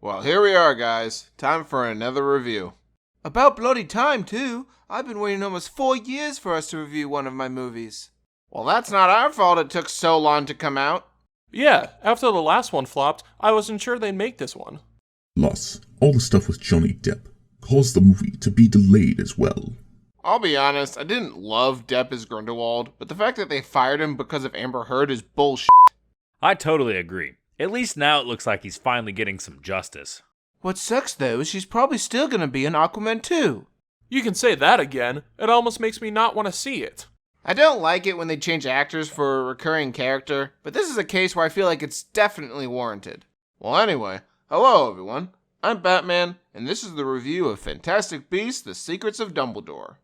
Well, here we are, guys. Time for another review. About bloody time, too. I've been waiting almost 4 years for us to review one of my movies. Well, that's not our fault it took so long to come out. Yeah, after the last one flopped, I wasn't sure they'd make this one. Plus, all the stuff with Johnny Depp caused the movie to be delayed as well. I'll be honest, I didn't love Depp as Grindelwald, but the fact that they fired him because of Amber Heard is bullshit. I totally agree. At least now it looks like he's finally getting some justice. What sucks, though, is she's probably still gonna be in Aquaman 2. You can say that again. It almost makes me not want to see it. I don't like it when they change actors for a recurring character, but this is a case where I feel like it's definitely warranted. Well, anyway, hello everyone. I'm Batman, and this is the review of Fantastic Beasts: The Secrets of Dumbledore.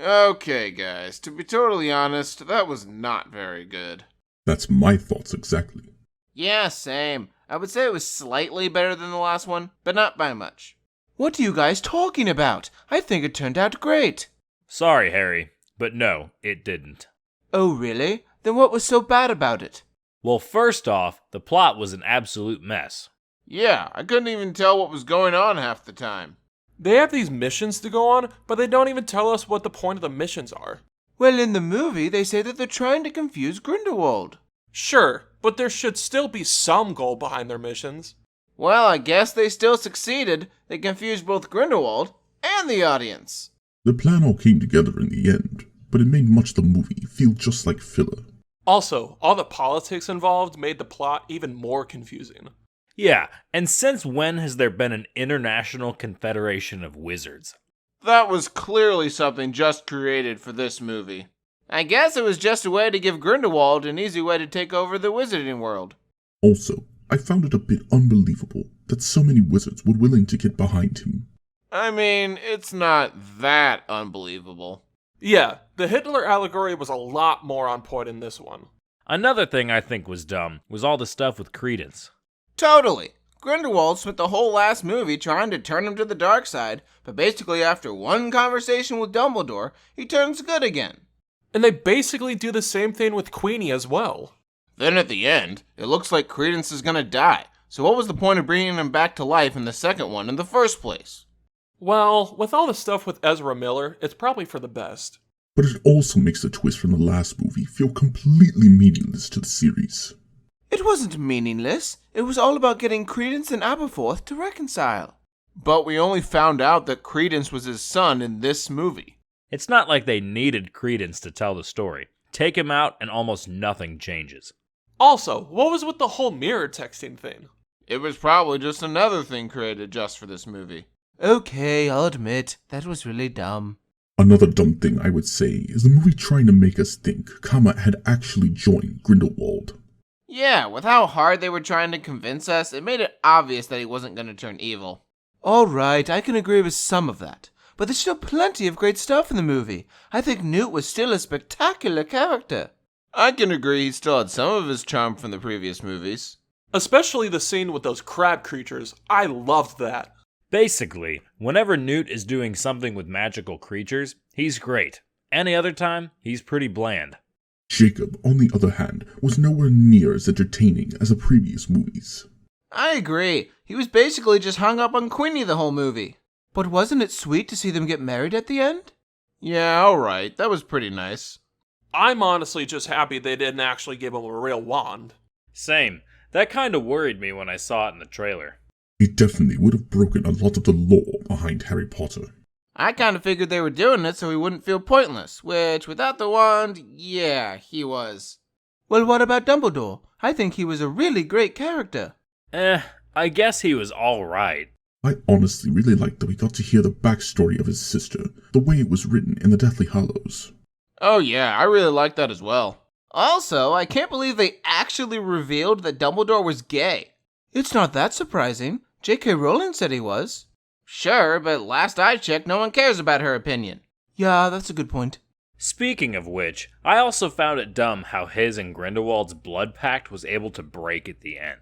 Okay, guys, to be totally honest, that was not very good. That's my thoughts exactly. Yeah, same. I would say it was slightly better than the last one, but not by much. What are you guys talking about? I think it turned out great. Sorry, Harry, but no, it didn't. Oh, really? Then what was so bad about it? Well, first off, the plot was an absolute mess. Yeah, I couldn't even tell what was going on half the time. They have these missions to go on, but they don't even tell us what the point of the missions are. Well, in the movie, they say that they're trying to confuse Grindelwald. Sure, but there should still be some goal behind their missions. Well, I guess they still succeeded. They confused both Grindelwald and the audience. The plan all came together in the end, but it made much of the movie feel just like filler. Also, all the politics involved made the plot even more confusing. Yeah, and since when has there been an international confederation of wizards? That was clearly something just created for this movie. I guess it was just a way to give Grindelwald an easy way to take over the wizarding world. Also, I found it a bit unbelievable that so many wizards were willing to get behind him. I mean, it's not that unbelievable. Yeah, the Hitler allegory was a lot more on point in this one. Another thing I think was dumb was all the stuff with Credence. Totally. Grindelwald spent the whole last movie trying to turn him to the dark side, but basically after one conversation with Dumbledore, he turns good again. And they basically do the same thing with Queenie as well. Then at the end, it looks like Credence is gonna die, so what was the point of bringing him back to life in the second one in the first place? Well, with all the stuff with Ezra Miller, it's probably for the best. But it also makes the twist from the last movie feel completely meaningless to the series. It wasn't meaningless. It was all about getting Credence and Aberforth to reconcile. But we only found out that Credence was his son in this movie. It's not like they needed Credence to tell the story. Take him out and almost nothing changes. Also, what was with the whole mirror texting thing? It was probably just another thing created just for this movie. Okay, I'll admit, that was really dumb. Another dumb thing I would say is the movie trying to make us think Kama had actually joined Grindelwald. Yeah, with how hard they were trying to convince us, it made it obvious that he wasn't going to turn evil. Alright, I can agree with some of that. But there's still plenty of great stuff in the movie. I think Newt was still a spectacular character. I can agree he still had some of his charm from the previous movies. Especially the scene with those crab creatures. I loved that. Basically, whenever Newt is doing something with magical creatures, he's great. Any other time, he's pretty bland. Jacob, on the other hand, was nowhere near as entertaining as the previous movies. I agree. He was basically just hung up on Queenie the whole movie. But wasn't it sweet to see them get married at the end? Yeah, alright. That was pretty nice. I'm honestly just happy they didn't actually give him a real wand. Same. That kind of worried me when I saw it in the trailer. It definitely would have broken a lot of the lore behind Harry Potter. I kind of figured they were doing it so he wouldn't feel pointless, which, without the wand, yeah, he was. Well, what about Dumbledore? I think he was a really great character. I guess he was alright. I honestly really liked that we got to hear the backstory of his sister, the way it was written in the Deathly Hallows. Oh yeah, I really liked that as well. Also, I can't believe they actually revealed that Dumbledore was gay. It's not that surprising. J.K. Rowling said he was. Sure, but last I checked, no one cares about her opinion. Yeah, that's a good point. Speaking of which, I also found it dumb how his and Grindelwald's blood pact was able to break at the end.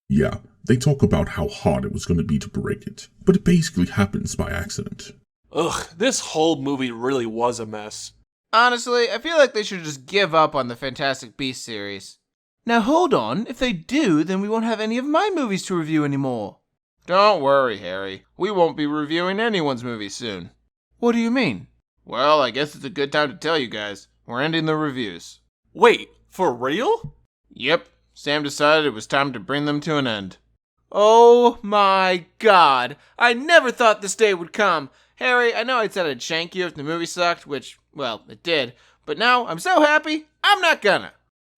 Yeah, they talk about how hard it was going to be to break it, but it basically happens by accident. Ugh, this whole movie really was a mess. Honestly, I feel like they should just give up on the Fantastic Beasts series. Now hold on, if they do, then we won't have any of my movies to review anymore. Don't worry, Harry. We won't be reviewing anyone's movie soon. What do you mean? Well, I guess it's a good time to tell you guys. We're ending the reviews. Wait, for real? Yep, Sam decided it was time to bring them to an end. Oh my god, I never thought this day would come. Harry, I know I said I'd shank you if the movie sucked, which, well, it did. But now I'm so happy, I'm not gonna.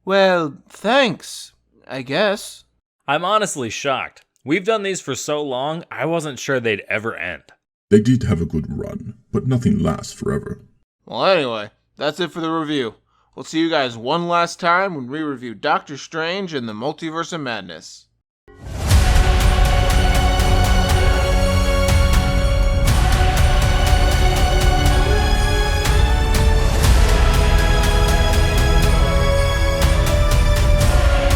Well, thanks, I guess. I'm honestly shocked. We've done these for so long, I wasn't sure they'd ever end. They did have a good run, but nothing lasts forever. Well, anyway, that's it for the review. We'll see you guys one last time when we review Doctor Strange and the Multiverse of Madness.